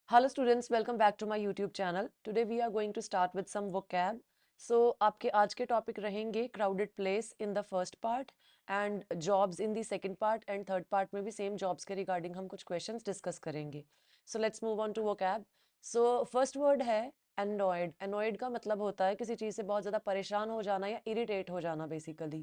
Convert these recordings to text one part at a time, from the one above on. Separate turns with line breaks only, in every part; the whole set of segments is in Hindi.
Hello students, welcome back to my YouTube channel. Today we are going to start with some vocab. So आपके आज के टॉपिक रहेंगे crowded place in the first part and jobs in the second part and third part में भी same jobs के regarding हम कुछ questions discuss करेंगे. So let's move on to vocab. So first word है annoyed. Annoyed का मतलब होता है किसी चीज़ से बहुत ज़्यादा परेशान हो जाना या irritate हो जाना basically.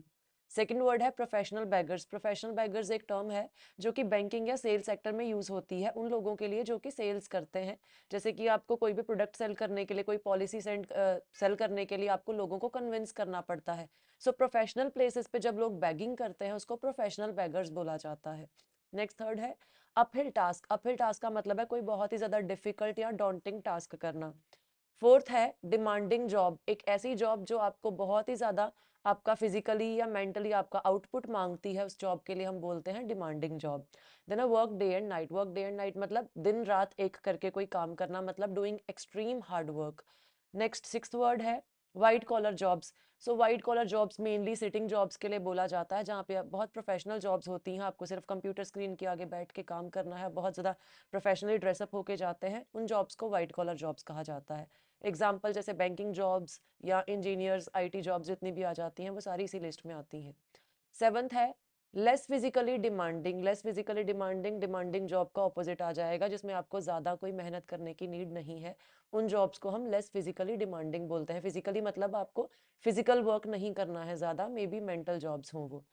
सेकेंड वर्ड है प्रोफेशनल बैगर्स. प्रोफेशनल बैगर्स एक टर्म है जो कि बैंकिंग या सेल सेक्टर में यूज़ होती है उन लोगों के लिए जो कि सेल्स करते हैं. जैसे कि आपको कोई भी प्रोडक्ट सेल करने के लिए, कोई पॉलिसी सेल करने के लिए आपको लोगों को कन्विंस करना पड़ता है. सो प्रोफेशनल प्लेसेस पे जब लोग बैगिंग करते हैं उसको प्रोफेशनल बैगर्स बोला जाता है. नेक्स्ट थर्ड है अपहिल टास्क. अपहिल टास्क का मतलब है कोई बहुत ही ज़्यादा डिफिकल्ट या डॉन्टिंग टास्क करना. फोर्थ है डिमांडिंग जॉब. एक ऐसी जॉब जो आपको बहुत ही ज़्यादा आपका फिजिकली या मेंटली आपका आउटपुट मांगती है, उस जॉब के लिए हम बोलते हैं demanding job. Then a work day and night. Work day and night मतलब दिन रात एक करके कोई काम करना, मतलब doing extreme hard work. Next sixth word है white collar jobs. So white collar jobs mainly sitting jobs के लिए बोला जाता है, जहाँ पे बहुत प्रोफेशनल जॉब्स होती हैं, आपको सिर्फ कंप्यूटर स्क्रीन के आगे बैठ के काम करना है, बहुत ज़्यादा प्रोफेशनली ड्रेसअप होके जाते हैं, उन जॉब्स को वाइट कॉलर जॉब्स कहा जाता है. एग्जाम्पल जैसे बैंकिंग जॉब्स या इंजीनियर्स, आईटी जॉब्स जितनी भी आ जाती हैं वो सारी इसी लिस्ट में आती हैं. सेवंथ है less physically demanding. Less physically demanding demanding job का ऑपोजिट आ जाएगा, जिसमें आपको ज़्यादा कोई मेहनत करने की नीड नहीं है. उन जॉब्स को हम लेस फिजिकली डिमांडिंग बोलते हैं. फिजिकली मतलब आपको फिजिकल वर्क नहीं करना है ज़्यादा, मे बी मेंटल जॉब्स हों वो.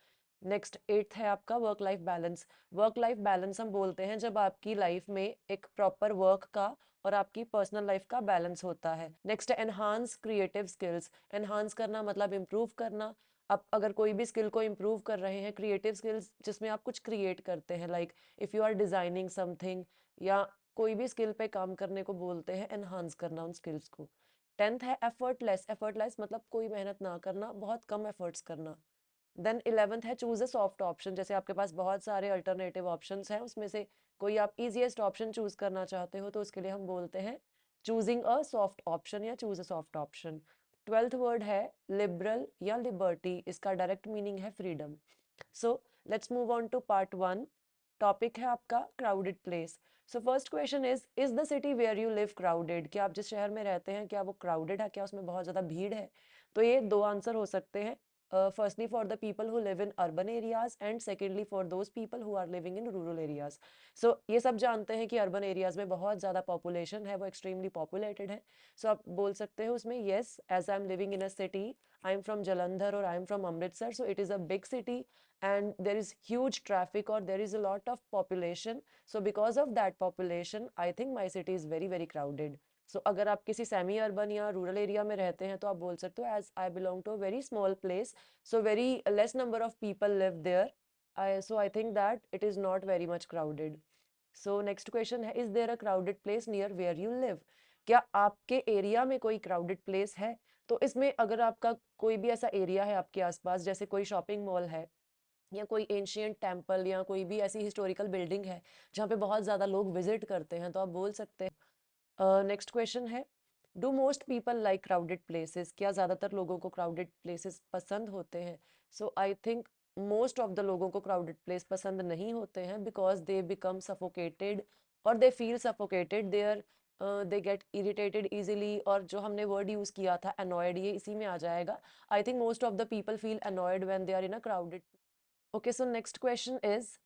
नेक्स्ट एट्थ है आपका work life balance. Work life balance हम बोलते हैं जब आपकी लाइफ में एक प्रॉपर वर्क का और आपकी पर्सनल लाइफ का बैलेंस होता है. नेक्स्ट है एनहांस क्रिएटिव स्किल्स. एनहांस करना मतलब इम्प्रूव करना. आप अगर कोई भी स्किल को इम्प्रूव कर रहे हैं, क्रिएटिव स्किल्स जिसमें आप कुछ क्रिएट करते हैं, like if you are designing something या कोई भी स्किल पे काम करने को बोलते हैं एनहांस करना उन स्किल्स को. टेंथ है एफर्टलेस. एफर्टलेस मतलब कोई मेहनत ना करना, बहुत कम एफर्ट्स करना. देन 11th है चूज अ सॉफ्ट ऑप्शन. जैसे आपके पास बहुत सारे अल्टरनेटिव ऑप्शंस हैं, उसमें से कोई आप इजीएस्ट ऑप्शन चूज करना चाहते हो तो उसके लिए हम बोलते हैं चूजिंग अ सॉफ्ट ऑप्शन या choose a soft option. Twelfth word है लिबरल या लिबर्टी. इसका डायरेक्ट मीनिंग है freedom. So let's move on to part one. Topic है आपका crowded place. So first question is the city where you live crowded. क्या आप जिस शहर में रहते हैं क्या वो क्राउडेड है, क्या उसमें बहुत ज़्यादा भीड़ है? तो ये दो आंसर हो सकते हैं. Firstly for the people who live in urban areas and secondly for those people who are living in rural areas. So ये सब जानते हैं कि urban areas में बहुत ज़्यादा population है, वो extremely populated है. So आप बोल सकते हो उसमें yes, as I'm living in a city, I'm from Jalandhar or I'm from Amritsar, so it is a big city and there is huge traffic or there is a lot of population. So because of that population, I think my city is very very crowded. सो अगर आप किसी सेमी अर्बन या रूरल एरिया में रहते हैं तो आप बोल सकते हो as I belong to a very small place, so very less number of people live there, I think that it is not very much crowded. So next question है is there a crowded place near where you live. क्या आपके एरिया में कोई क्राउडेड प्लेस है? तो इसमें अगर आपका कोई भी ऐसा एरिया है आपके आसपास, जैसे कोई शॉपिंग मॉल है या कोई एंशियंट टेम्पल या कोई भी ऐसी हिस्टोरिकल बिल्डिंग है जहाँ पे बहुत ज़्यादा लोग विजिट करते हैं, तो आप बोल सकते हैं. नेक्स्ट क्वेश्चन है do most people like crowded places. क्या ज़्यादातर लोगों को क्राउडेड प्लेसेस पसंद होते हैं? So I think most of the लोगों को क्राउडेड प्लेस पसंद नहीं होते हैं बिकॉज दे बिकम सफोकेटेड और they feel suffocated there, they get irritated easily. और जो हमने वर्ड यूज़ किया था अनॉयड, ये इसी में आ जाएगा. I think most of the people feel annoyed when they are in a crowded. Okay so next question is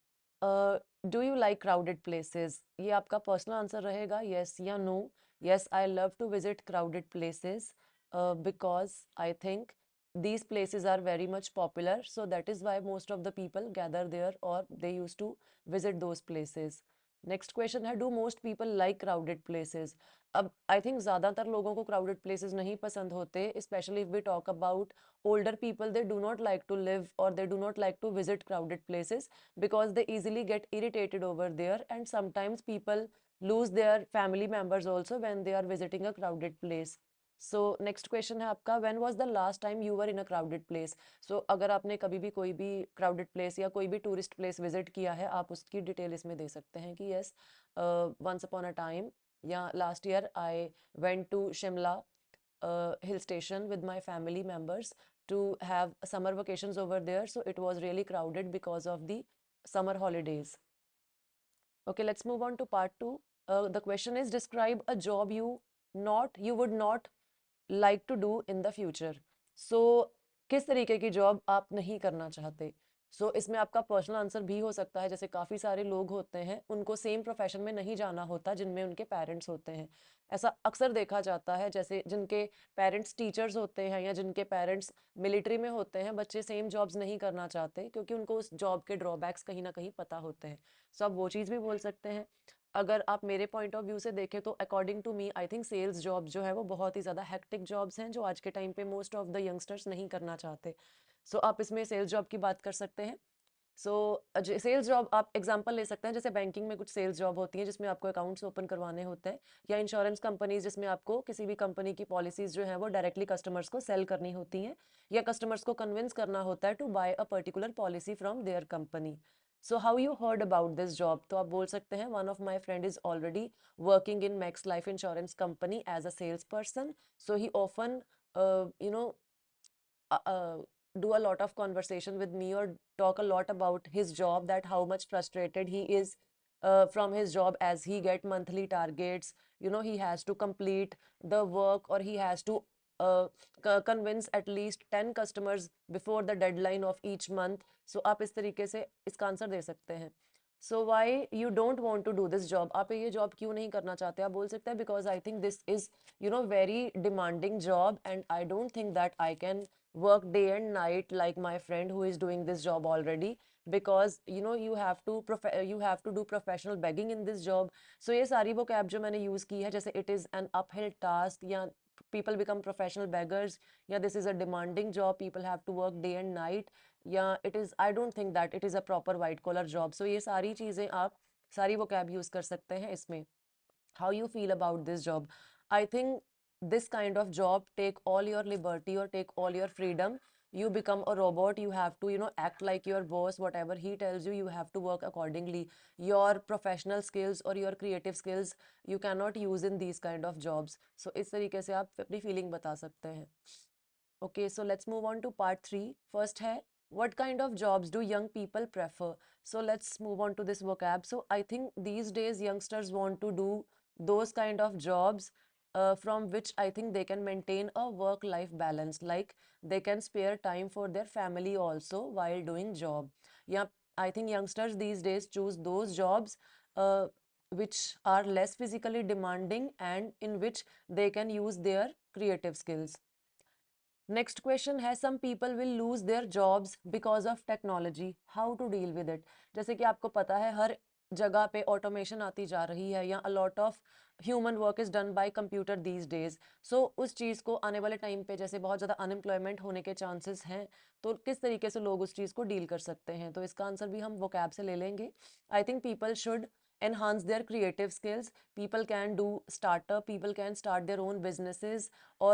do you like crowded places. ये आपका पर्सनल आंसर रहेगा येस या no. Yes I love to visit crowded places because I think these places are very much popular, so that is why most of the people gather there or they used to visit those places. Next question है do most people like crowded places. अब आई थिंक ज़्यादातर लोगों को क्राउडेड प्लेसेस नहीं पसंद होते, specially if we talk about older people. They do not like to live or they do not like to visit crowded places because they easily get irritated over there, and sometimes people lose their family members also when they are visiting a crowded place. So next question है आपका when was the last time you were in a crowded place. So अगर आपने कभी भी कोई भी क्राउडेड प्लेस या कोई भी टूरिस्ट प्लेस विजिट किया है, आप उसकी डिटेल इसमें दे सकते हैं कि yes once upon a time या last year I went to Shimla hill station with my family members to have summer vacations over there, so it was really crowded because of the summer holidays. Okay, let's move on to part 2. The question is, describe a job you would not like to do in the future. So किस तरीके की जॉब आप नहीं करना चाहते? इसमें आपका पर्सनल आंसर भी हो सकता है, जैसे काफ़ी सारे लोग होते हैं उनको सेम प्रोफेशन में नहीं जाना होता जिनमें उनके पेरेंट्स होते हैं। ऐसा अक्सर देखा जाता है, जैसे जिनके पेरेंट्स टीचर्स होते हैं या जिनके पेरेंट्स मिलिट्री में होते हैं, बच्चे सेम जॉब्स नहीं करना चाहते क्योंकि उनको उस जॉब के ड्रॉबैक्स कहीं ना कहीं पता होते हैं। आप वो चीज़ भी बोल सकते हैं। अगर आप मेरे पॉइंट ऑफ व्यू से देखें तो according to me I think sales job जो है वो बहुत ही ज़्यादा हेक्टिक जॉब्स हैं जो आज के टाइम पे मोस्ट ऑफ द यंगस्टर्स नहीं करना चाहते। आप इसमें सेल्स जॉब की बात कर सकते हैं। सो सेल्स जॉब आप एग्जांपल ले सकते हैं, जैसे बैंकिंग में कुछ सेल्स जॉब होती हैं जिसमें आपको अकाउंट्स ओपन करवाने होते हैं, या इंश्योरेंस कंपनीज जिसमें आपको किसी भी कंपनी की पॉलिसीज जो है वो डायरेक्टली कस्टमर्स को सेल करनी होती हैं, या कस्टमर्स को कन्विंस करना होता है to buy a particular policy from their company. So how you heard about this job? तो आप बोल सकते हैं, one of my friend is already working in Max Life Insurance company as a sales person, so he often you know do a lot of conversation with me or talk a lot about his job, that how much frustrated he is from his job as he get monthly targets. He has to complete the work, or he has to convince at least 10 customers before the deadline of each month. आप इस तरीके से इसका आंसर दे सकते हैं। Why you don't want to do this job? आप ये जॉब क्यों नहीं करना चाहते? आप बोल सकते हैं, because I think this is very demanding job and I don't think that I can work day and night like my friend who is doing this job already, because you have to do professional begging in this job. ये सारी वो कैब जो मैंने यूज की है, जैसे it is an uphill task, या people become professional beggars, या this is a demanding job, people have to work day and night, या it is, I don't think that it is a proper white collar job. ये सारी चीजें आप सारी वो कैब यूज कर सकते हैं इसमें। how you feel about this job? I think this kind of job take all your liberty or take all your freedom. You become a robot, you have to act like your boss, whatever he tells you, you have to work accordingly. Your professional skills or your creative skills you cannot use in these kind of jobs. इस तरीके से आप अपनी फीलिंग बता सकते हैं। Okay, so let's move on to part 3. First है, what kind of jobs do young people prefer? Let's move on to this vocab. I think these days youngsters want to do those kind of jobs from which I think they can maintain a work-life balance. Like they can spare time for their family also while doing job. Yeah, I think youngsters these days choose those jobs which are less physically demanding and in which they can use their creative skills. Next question है, some people will lose their jobs because of technology, how to deal with it? जैसे कि आपको पता है हर जगह पे ऑटोमेशन आती जा रही है, या अ lot of human work is done by computer these days. उस चीज़ को आने वाले टाइम पे जैसे बहुत ज़्यादा अनएम्प्लॉयमेंट होने के चांसेस हैं, तो किस तरीके से लोग उस चीज़ को डील कर सकते हैं? तो इसका आंसर भी हम वोकैब से ले लेंगे। I think people should enhance their creative skills. People can do startup, people can start their own businesses, or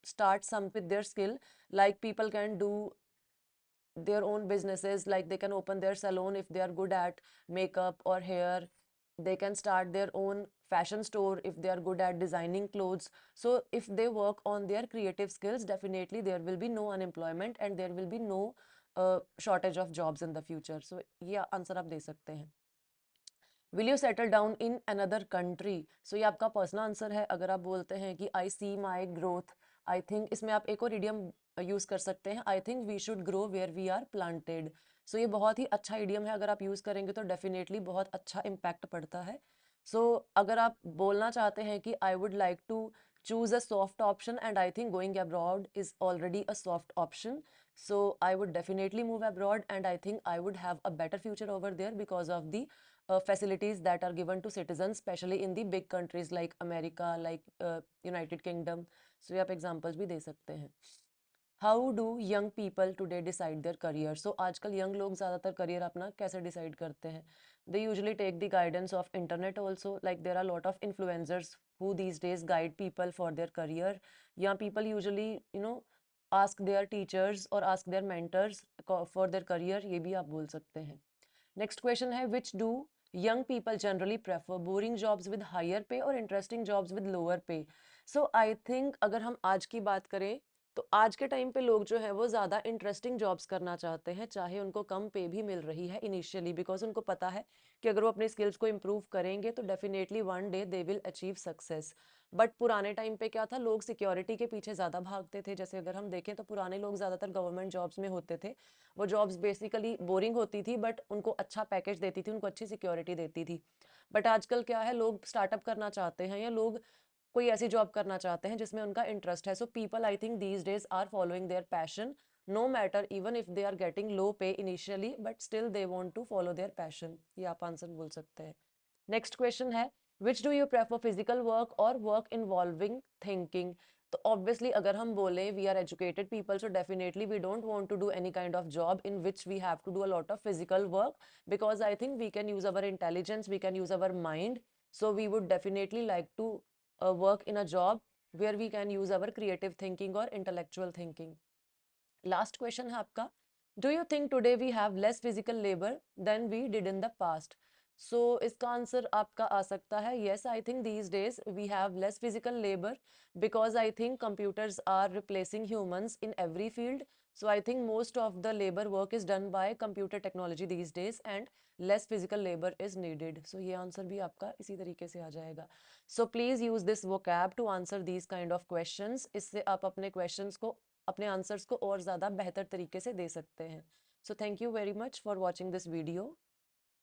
start some with their skill. Like people can do their own businesses, like they can open their salon if they are good at makeup or hair. They can start their own fashion store if they are good at designing clothes. If they work on their creative skills, definitely there will be no unemployment and there will be no shortage of jobs in the future. ये आंसर आप दे सकते हैं। Will you settle down in another country? ये आपका पर्सनल आंसर है। अगर आप बोलते हैं कि आई सी माई ग्रोथ, आई थिंक इसमें आप एक और इडियम यूज कर सकते हैं, I think we should grow where we are planted. ये बहुत ही अच्छा इडियम है, अगर आप यूज करेंगे तो डेफिनेटली बहुत अच्छा इम्पैक्ट पड़ता है। अगर आप बोलना चाहते हैं कि I would like to choose a soft option, and I think going abroad is already a soft option. I would definitely move abroad, and I think I would have a better future over there because of the facilities that are given to citizens, especially in the big countries like America, like United Kingdom. ये आप examples भी दे सकते हैं। How do young people today decide their career? आजकल young लोग ज़्यादातर career अपना कैसे decide करते हैं? They usually take the guidance of internet also. Like there are a lot of influencers who these days guide people for their career. Yeah, people usually ask their teachers or ask their mentors for their career. ये भी आप बोल सकते हैं। नेक्स्ट क्वेश्चन है, which do young people generally prefer, boring jobs with higher pay और इंटरेस्टिंग जॉब्स विद लोअर पे? आई थिंक अगर हम आज की बात करें तो आज के टाइम पे लोग जो है वो ज़्यादा इंटरेस्टिंग जॉब्स करना चाहते हैं, चाहे उनको कम पे भी मिल रही है इनिशियली, बिकॉज उनको पता है कि अगर वो अपने स्किल्स को इम्प्रूव करेंगे तो definitely one day they will achieve success. But पुराने टाइम पे क्या था, लोग सिक्योरिटी के पीछे ज़्यादा भागते थे। जैसे अगर हम देखें तो पुराने लोग ज़्यादातर गवर्नमेंट जॉब्स में होते थे। वो जॉब्स बेसिकली बोरिंग होती थी बट उनको अच्छा पैकेज देती थी, उनको अच्छी सिक्योरिटी देती थी। बट आजकल क्या है, लोग स्टार्टअप करना चाहते हैं या लोग कोई ऐसी जॉब करना चाहते हैं जिसमें उनका इंटरेस्ट है। So people I think these days are following their passion, no matter even if they are getting low pay initially, but still they want to follow their passion. ये आप आंसर बोल सकते हैं। नेक्स्ट क्वेश्चन है, which do you prefer, physical work और वर्क इन्वॉल्विंग थिंकिंग? तो ऑब्वियसली अगर हम बोले we are educated people, so definitely we don't want to do any kind of job in which we have to do a lot of physical work, because I think we can use our intelligence, we can use our mind. So we would definitely like to work in a job where we can use our creative thinking or intellectual thinking. Last question है आपका, do you think today we have less physical labor than we did in the past? So इसका आंसर आपका आ सकता है yes, I think these days we have less physical labor because I think computers are replacing humans in every field. So I think most of the labor work is done by computer technology these days and less physical labor is needed. So ये आंसर भी आपका इसी तरीके से आ जाएगा. So please use this vocab to answer these kind of questions. इससे आप अपने questions को, अपने आंसर्स को और ज़्यादा बेहतर तरीके से दे सकते हैं. So thank you very much for watching this video.